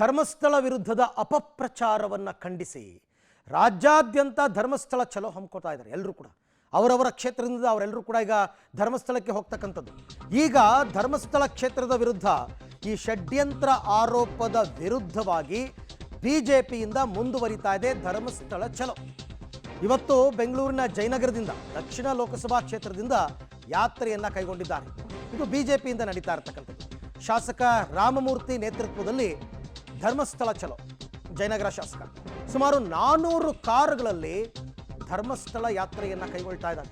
ಧರ್ಮಸ್ಥಳ ವಿರುದ್ಧದ ಅಪಪ್ರಚಾರವನ್ನು ಖಂಡಿಸಿ ರಾಜ್ಯಾದ್ಯಂತ ಧರ್ಮಸ್ಥಳ ಚಲೋ ಹಮ್ಮಿಕೊಳ್ತಾ ಇದ್ದಾರೆ. ಎಲ್ಲರೂ ಕೂಡ ಅವರವರ ಕ್ಷೇತ್ರದಿಂದ ಅವರೆಲ್ಲರೂ ಕೂಡ ಈಗ ಧರ್ಮಸ್ಥಳಕ್ಕೆ ಹೋಗ್ತಕ್ಕಂಥದ್ದು. ಈಗ ಧರ್ಮಸ್ಥಳ ಕ್ಷೇತ್ರದ ವಿರುದ್ಧ ಈ ಷಡ್ಯಂತ್ರ ಆರೋಪದ ವಿರುದ್ಧವಾಗಿ ಬಿಜೆಪಿಯಿಂದ ಮುಂದುವರಿತಾ ಇದೆ ಧರ್ಮಸ್ಥಳ ಚಲೋ. ಇವತ್ತು ಬೆಂಗಳೂರಿನ ಜಯನಗರದಿಂದ ದಕ್ಷಿಣ ಲೋಕಸಭಾ ಕ್ಷೇತ್ರದಿಂದ ಯಾತ್ರೆಯನ್ನು ಕೈಗೊಂಡಿದ್ದಾರೆ. ಇದು ಬಿಜೆಪಿಯಿಂದ ನಡೀತಾ ಇರತಕ್ಕಂಥದ್ದು. ಶಾಸಕ ರಾಮಮೂರ್ತಿ ನೇತೃತ್ವದಲ್ಲಿ ಧರ್ಮಸ್ಥಳ ಚಲೋ ಜಯನಗರ ಶಾಸಕ ಸುಮಾರು 400 ಕಾರುಗಳಲ್ಲಿ ಧರ್ಮಸ್ಥಳ ಯಾತ್ರೆಯನ್ನು ಕೈಗೊಳ್ತಾ ಇದ್ದಾರೆ.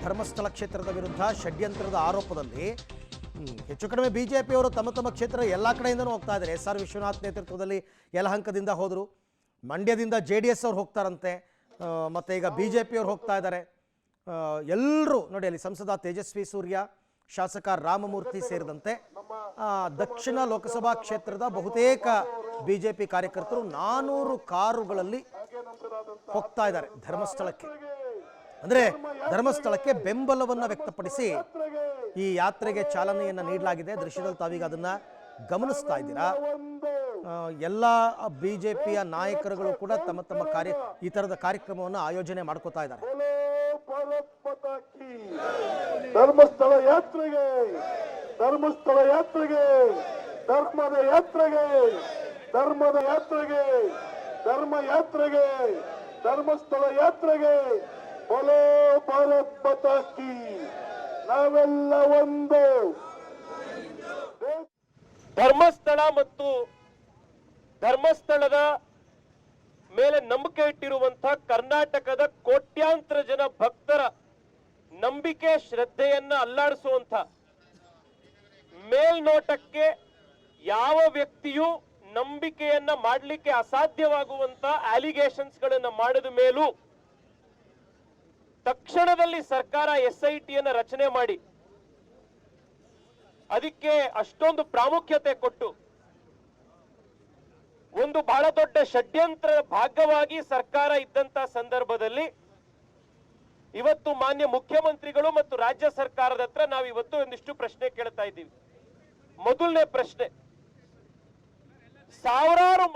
ಧರ್ಮಸ್ಥಳ ಕ್ಷೇತ್ರದ ವಿರುದ್ಧ ಷಡ್ಯಂತ್ರದ ಆರೋಪದಲ್ಲಿ ಹೆಚ್ಚು ಕಡಿಮೆ ಬಿಜೆಪಿಯವರು ತಮ್ಮ ಕ್ಷೇತ್ರ ಎಲ್ಲ ಕಡೆಯಿಂದನೂ ಹೋಗ್ತಾ ಇದ್ದಾರೆ. SR ವಿಶ್ವನಾಥ್ ನೇತೃತ್ವದಲ್ಲಿ ಯಲಹಂಕದಿಂದ ಹೋದರು, ಮಂಡ್ಯದಿಂದ JDS ಅವ್ರು ಹೋಗ್ತಾರಂತೆ, ಮತ್ತು ಈಗ ಬಿಜೆಪಿಯವರು ಹೋಗ್ತಾ ಇದ್ದಾರೆ. ಎಲ್ಲರೂ ನೋಡಿ, ಅಲ್ಲಿ ಸಂಸದ ತೇಜಸ್ವಿ ಸೂರ್ಯ, ಶಾಸಕ ರಾಮಮೂರ್ತಿ ಸೇರಿದಂತೆ ದಕ್ಷಿಣ ಲೋಕಸಭಾ ಕ್ಷೇತ್ರದ ಬಹುತೇಕ ಬಿಜೆಪಿ ಕಾರ್ಯಕರ್ತರು 400 ಕಾರುಗಳಲ್ಲಿ ಹೋಗ್ತಾ ಇದ್ದಾರೆ ಧರ್ಮಸ್ಥಳಕ್ಕೆ. ಅಂದರೆ ಧರ್ಮಸ್ಥಳಕ್ಕೆ ಬೆಂಬಲವನ್ನು ವ್ಯಕ್ತಪಡಿಸಿ ಈ ಯಾತ್ರೆಗೆ ಚಾಲನೆಯನ್ನು ನೀಡಲಾಗಿದೆ. ದೃಶ್ಯದಲ್ಲಿ ತಾವೀಗ ಅದನ್ನ ಗಮನಿಸ್ತಾ ಇದ್ದೀರಾ. ಎಲ್ಲ ಬಿಜೆಪಿಯ ನಾಯಕರುಗಳು ಕೂಡ ತಮ್ಮ ಈ ಥರದ ಕಾರ್ಯಕ್ರಮವನ್ನು ಆಯೋಜನೆ ಮಾಡ್ಕೋತಾ ಇದ್ದಾರೆ. ಧರ್ಮಸ್ಥಳ ಯಾತ್ರೆಗೆ, ಧರ್ಮಸ್ಥಳ ಯಾತ್ರೆಗೆ, ಧರ್ಮದ ಯಾತ್ರೆಗೆ, ಧರ್ಮದ ಯಾತ್ರೆಗೆ, ಧರ್ಮ ಯಾತ್ರೆಗೆ, ಧರ್ಮಸ್ಥಳ ಯಾತ್ರೆಗೆ, ಬೋಲೋ ಭಾರತ್ ಮಾತಾ ಕೀ. ನಾವೆಲ್ಲ ಒಂದು. ಧರ್ಮಸ್ಥಳ ಮತ್ತು ಧರ್ಮಸ್ಥಳದ ಮೇಲೆ ನಂಬಿಕೆ ಇಟ್ಟಿರುವಂತಹ ಕರ್ನಾಟಕದ ಕೋಟ್ಯಾಂತರ ಜನ ಭಕ್ತರ ನಂಬಿಕೆ ಶ್ರದ್ಧೆಯನ್ನ ಅಲ್ಲಾಡಿಸುವಂತ, ಮೇಲ್ನೋಟಕ್ಕೆ ಯಾವ ವ್ಯಕ್ತಿಯು ನಂಬಿಕೆಯನ್ನ ಮಾಡಲಿಕ್ಕೆ ಅಸಾಧ್ಯವಾಗುವಂತ ಅಲಿಗೇಷನ್ಸ್ ಗಳನ್ನ ಮಾಡಿದ ಮೇಲೂ ತಕ್ಷಣದಲ್ಲಿ ಸರ್ಕಾರ SIT ರಚನೆ ಮಾಡಿ ಅದಕ್ಕೆ ಅಷ್ಟೊಂದು ಪ್ರಾಮುಖ್ಯತೆ ಕೊಟ್ಟು ಒಂದು ಬಹಳ ದೊಡ್ಡ ಷಡ್ಯಂತ್ರ ಭಾಗವಾಗಿ ಸರ್ಕಾರ ಇದ್ದಂತ ಸಂದರ್ಭದಲ್ಲಿ ಇವತ್ತು ಮಾನ್ಯ ಮುಖ್ಯಮಂತ್ರಿಗಳು ಮತ್ತು ರಾಜ್ಯ ಸರ್ಕಾರದ ಹತ್ರ ನಾವು ಇವತ್ತು ಒಂದಿಷ್ಟು ಪ್ರಶ್ನೆ ಕೇಳ್ತಾ ಇದ್ದೀವಿ. ಮೊದಲನೇ ಪ್ರಶ್ನೆ, ಸಾವಿರಾರು